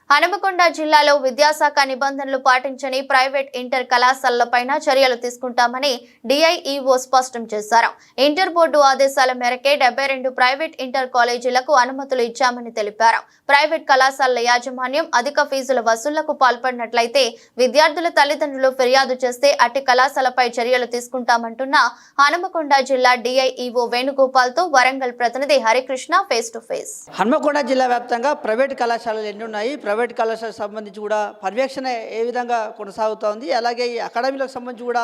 హనుమకొండ జిల్లాలో విద్యాశాఖ నిబంధనలు పాటించని ప్రైవేట్ ఇంటర్ కళాశాలలపైన చర్యలు తీసుకుంటామని డిఐఈఓ స్పష్టం చేశారు. ఇంటర్ బోర్డు ఆదేశాల మేరకే 72 ప్రైవేట్ ఇంటర్ కాలేజీలకు అనుమతులు ఇచ్చామని తెలిపారు. ప్రైవేట్ కళాశాలల యాజమాన్యం అధిక ఫీజుల వసూళ్లకు పాల్పడినట్లయితే విద్యార్థుల తల్లిదండ్రులు ఫిర్యాదు చేస్తే అట్టి కళాశాలపై చర్యలు తీసుకుంటామంటున్న హనుమకొండ జిల్లా డిఐఈఓ వేణుగోపాల్ తో వరంగల్ ప్రతినిధి Harikrishna face to face. Hanumakonda జిల్లా వ్యాప్తంగా ప్రైవేట్ కళాశాలలు ఎన్ని ఉన్నాయి, ప్రైవేట్ కళాశాలకు సంబంధించి కూడా పర్యవేక్షణ ఏ విధంగా కొనసాగుతోంది, అలాగే ఈ అకాడమీలకు సంబంధించి కూడా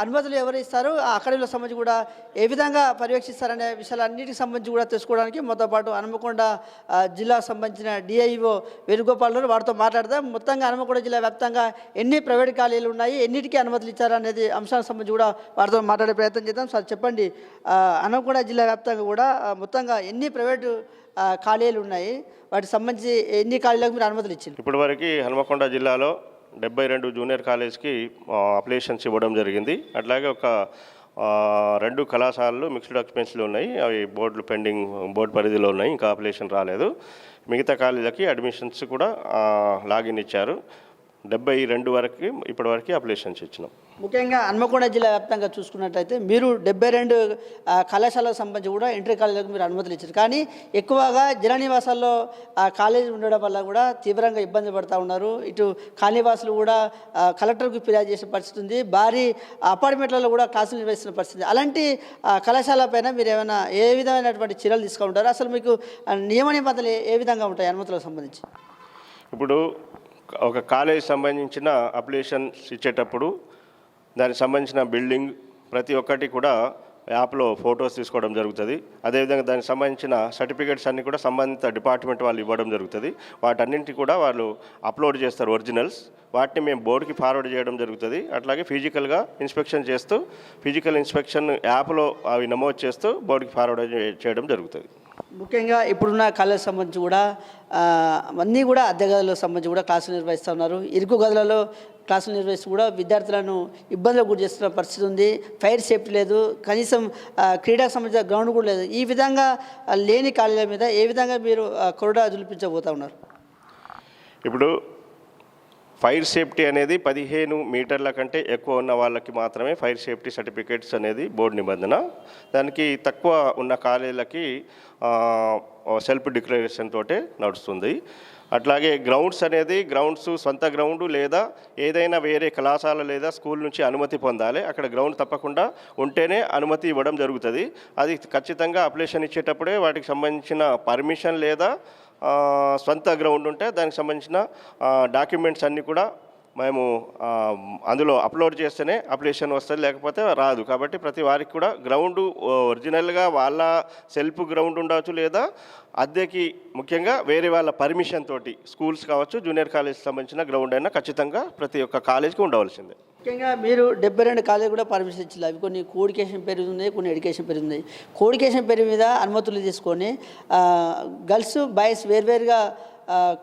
అనుమతులు ఎవరు ఇస్తారు, ఆ అకాడమీలకు సంబంధించి కూడా ఏ విధంగా పర్యవేక్షిస్తారనే విషయాలన్నిటికి సంబంధించి కూడా తెలుసుకోవడానికి మొత్తం పాటు హనుమకొండ జిల్లాకు సంబంధించిన డిఐఓ వేణుగోపాల్ వారితో మాట్లాడదాం. మొత్తంగా హనుమకొండ జిల్లా వ్యాప్తంగా ఎన్ని ప్రైవేట్ కాలేజీలు ఉన్నాయి, ఎన్నిటికీ అనుమతులు ఇచ్చారనేది అంశానికి సంబంధించి కూడా వారితో మాట్లాడే ప్రయత్నం చేద్దాం. సార్ చెప్పండి, హనుమకొండ జిల్లా వ్యాప్తంగా కూడా మొత్తంగా ఎన్ని ప్రైవేటు కాలేజీలు ఉన్నాయి, వాటికి సంబంధించి ఎన్ని కాలేజీలకు మీరు అనుమతులు ఇచ్చింది? ఇప్పటివరకు హనుమకొండ జిల్లాలో 72 జూనియర్ కాలేజ్కి అప్లికేషన్స్ ఇవ్వడం జరిగింది. అట్లాగే ఒక 2 కళాశాలలు మిక్స్డ్ ఆక్యుపెన్సీలు ఉన్నాయి, అవి బోర్డు పరిధిలో ఉన్నాయి, ఇంకా అప్లికేషన్ రాలేదు. మిగతా కాలేజీలకి అడ్మిషన్స్ కూడా లాగిన్ ఇచ్చారు. 72 వరకు ఇప్పటివరకు అప్లికేషన్స్ ఇచ్చినాం. ముఖ్యంగా హనుమకొండ జిల్లా వ్యాప్తంగా చూసుకున్నట్లయితే మీరు 72 కళాశాలకు సంబంధించి కూడా ఇంటర్ కాలేజీలకు మీరు అనుమతులు ఇచ్చారు. కానీ ఎక్కువగా జన నివాసాల్లో కాలేజీ ఉండడం వల్ల కూడా తీవ్రంగా ఇబ్బంది పడుతూ ఉన్నారు. ఇటు కాలనీవాసులు కూడా కలెక్టర్కు ఫిర్యాదు చేసే పరిస్థితి ఉంది, భారీ అపార్ట్మెంట్లలో కూడా క్లాసులు నిర్వహిస్తున్న పరిస్థితి. అలాంటి కళాశాల పైన మీరు ఏమైనా ఏ విధమైనటువంటి చర్యలు తీసుకుంటారు? అసలు మీకు నియమ నిబంధనలు ఏ విధంగా ఉంటాయి హనుమతులకు సంబంధించి? ఇప్పుడు ఒక కాలేజ్ సంబంధించిన అప్లికేషన్స్ ఇచ్చేటప్పుడు దానికి సంబంధించిన బిల్డింగ్ ప్రతి ఒక్కటి కూడా యాప్లో ఫొటోస్ తీసుకోవడం జరుగుతుంది. అదేవిధంగా దానికి సంబంధించిన సర్టిఫికేట్స్ అన్నీ కూడా సంబంధిత డిపార్ట్మెంట్ వాళ్ళు ఇవ్వడం జరుగుతుంది. వాటన్నింటి కూడా వాళ్ళు అప్లోడ్ చేస్తారు ఒరిజినల్స్. వాటిని మేము బోర్డుకి ఫార్వర్డ్ చేయడం జరుగుతుంది. అట్లాగే ఫిజికల్గా ఇన్స్పెక్షన్ చేస్తూ ఫిజికల్ ఇన్స్పెక్షన్ యాప్లో అవి నమోదు చేస్తూ బోర్డుకి ఫార్వర్డ్ చేయడం జరుగుతుంది. ముఖ్యంగా ఇప్పుడున్న కాలేజ్ సంబంధించి కూడా అన్నీ కూడా అద్దె గదులకు సంబంధించి కూడా క్లాసులు నిర్వహిస్తూ ఉన్నారు. ఇరుకు గదులలో క్లాసులు నిర్వహిస్తూ కూడా విద్యార్థులను ఇబ్బందులకు గురి చేస్తున్న పరిస్థితి ఉంది. ఫైర్ సేఫ్టీ లేదు, కనీసం క్రీడకు సంబంధించిన గ్రౌండ్ కూడా లేదు. ఈ విధంగా లేని కాలేజీల మీద ఏ విధంగా మీరు కొరడా జులిపించబోతూ ఉన్నారు? ఇప్పుడు ఫైర్ సేఫ్టీ అనేది 15 మీటర్ల కంటే ఎక్కువ ఉన్న వాళ్ళకి మాత్రమే ఫైర్ సేఫ్టీ సర్టిఫికేట్స్ అనేది బోర్డు నిబంధన. దానికి తక్కువ ఉన్న కాలేజీలకి సెల్ఫ్ డిక్లరేషన్ తోటే నడుస్తుంది. అట్లాగే గ్రౌండ్స్ సొంత గ్రౌండ్ లేదా ఏదైనా వేరే కళాశాల లేదా స్కూల్ నుంచి అనుమతి పొందాలి. అక్కడ గ్రౌండ్ తప్పకుండా ఉంటేనే అనుమతి ఇవ్వడం జరుగుతుంది. అది ఖచ్చితంగా అప్లికేషన్ ఇచ్చేటప్పుడే వాటికి సంబంధించిన పర్మిషన్ లేదా సొంత గ్రౌండ్ ఉంటే దానికి సంబంధించిన డాక్యుమెంట్స్ అన్నీ కూడా మేము అందులో అప్లోడ్ చేస్తేనే అప్లికేషన్ వస్తుంది, లేకపోతే రాదు. కాబట్టి ప్రతి వారికి కూడా గ్రౌండ్ ఒరిజినల్గా వాళ్ళ సెల్ఫ్ గ్రౌండ్ ఉండవచ్చు, లేదా అద్దెకి ముఖ్యంగా వేరే వాళ్ళ పర్మిషన్ తోటి స్కూల్స్ కావచ్చు, జూనియర్ కాలేజ్కి సంబంధించిన గ్రౌండ్ అయినా ఖచ్చితంగా ప్రతి ఒక్క కాలేజ్కి ఉండవలసిందే. ముఖ్యంగా మీరు 72 కాలేజీ కూడా పర్మిషన్ ఇచ్చారు. అవి కొన్ని కోడికేషన్ పేరు ఉన్నాయి, కొన్ని ఎడ్యుకేషన్ పేరు ఉన్నాయి. కోడికేషన్ పేరు మీద అనుమతులు తీసుకొని గర్ల్స్ బాయ్స్ వేర్వేరుగా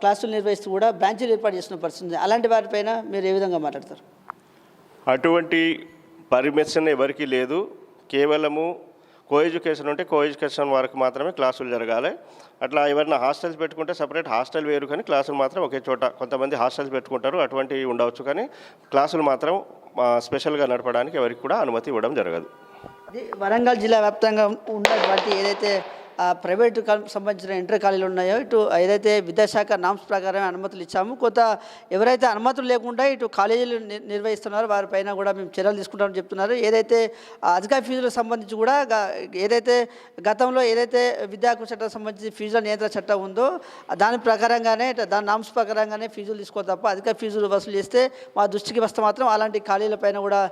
క్లాసులు నిర్వహిస్తూ కూడా బ్రాంచీలు ఏర్పాటు చేస్తున్న పరిస్థితి. అలాంటి వాటిపైన మీరు ఏ విధంగా మాట్లాడతారు? అటువంటి పర్మిషన్ ఎవరికి లేదు. కేవలము కోఎడ్యుకేషన్ ఉంటే కోఎడ్యుకేషన్ వరకు మాత్రమే క్లాసులు జరగాలి. అట్లా ఎవరైనా హాస్టల్స్ పెట్టుకుంటే సపరేట్ హాస్టల్ వేరు, కానీ క్లాసులు మాత్రం ఒకే చోట. కొంతమంది హాస్టల్స్ పెట్టుకుంటారు, అటువంటివి ఉండవచ్చు, కానీ క్లాసులు మాత్రం స్పెషల్గా నడపడానికి ఎవరికి కూడా అనుమతి ఇవ్వడం జరగదు. వరంగల్ జిల్లా వ్యాప్తంగా ఉన్నటువంటి ఏదైతే ప్రైవేటు సంబంధించిన ఇంటర్ కాలేజీలు ఉన్నాయో, ఇటు ఏదైతే విద్యాశాఖ నామ్స్ ప్రకారం అనుమతులు ఇచ్చాము, కొంత ఎవరైతే అనుమతులు లేకుండా ఇటు కాలేజీలు నిర్వహిస్తున్నారో వారిపైన కూడా మేము చర్యలు తీసుకుంటామని చెప్తున్నారు. ఏదైతే అధిక ఫీజులకు సంబంధించి కూడా ఏదైతే గతంలో ఏదైతే విద్యాహక్కు చట్టం సంబంధించి ఫీజుల నియంత్రణ చట్టం ఉందో దాని ప్రకారంగానే, దాని నామ్స్ ప్రకారంగానే ఫీజులు తీసుకో తప్ప అధిక ఫీజులు వసూలు చేస్తే మా దృష్టికి వస్తే మాత్రం అలాంటి కాలేజీలపైన కూడా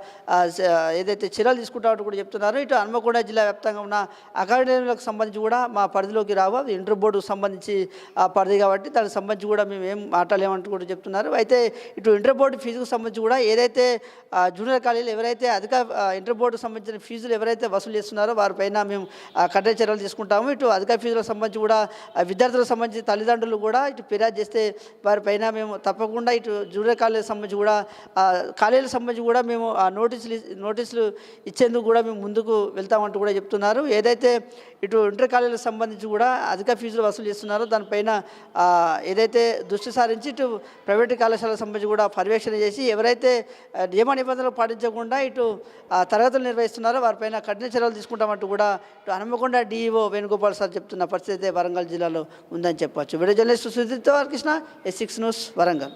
ఏదైతే చర్యలు తీసుకుంటామని కూడా చెప్తున్నారు. ఇటు హనుమకొండ జిల్లా వ్యాప్తంగా ఉన్న అకాడమీలకు సంబంధించి కూడా మా పరిధిలోకి రావు, అది ఇంటర్ బోర్డుకు సంబంధించి పరిధి కాబట్టి దానికి సంబంధించి కూడా మేము ఏం మాట్లాడలేమంటూ కూడా చెప్తున్నారు. అయితే ఇటు ఇంటర్ బోర్డు ఫీజుకు సంబంధించి కూడా ఏదైతే జూనియర్ కాలేజీలు ఎవరైతే అధిక ఇంటర్ బోర్డుకు సంబంధించిన ఫీజులు ఎవరైతే వసూలు చేస్తున్నారో వారిపైన మేము కఠిన చర్యలు తీసుకుంటాము. ఇటు అధిక ఫీజులకు సంబంధించి కూడా విద్యార్థులకు సంబంధించి తల్లిదండ్రులు కూడా ఇటు ఫిర్యాదు చేస్తే వారిపైన మేము తప్పకుండా ఇటు జూనియర్ కాలేజీకి సంబంధించి కూడా కాలేజీలకు సంబంధించి కూడా మేము నోటీసులు ఇచ్చేందుకు కూడా మేము ముందుకు వెళ్తామంటూ కూడా చెప్తున్నారు. ఏదైతే ఇటు ఇంటర్ కాలేజీలకు సంబంధించి కూడా అధిక ఫీజులు వసూలు చేస్తున్నారో దానిపైన ఏదైతే దృష్టి సారించి ఇటు ప్రైవేటు కళాశాలకు సంబంధించి కూడా పర్యవేక్షణ చేసి ఎవరైతే నియమ నిబంధనలు పాటించకుండా ఇటు తరగతులు నిర్వహిస్తున్నారో వారిపైన కఠిన చర్యలు తీసుకుంటామంటూ కూడా ఇటు హనుమకొండ డిఈఓ వేణుగోపాల్ సార్ చెప్తున్న పరిస్థితి అయితే వరంగల్ జిల్లాలో ఉందని చెప్పొచ్చు. Video journalist Sujith Krishna, S6 news, Warangal.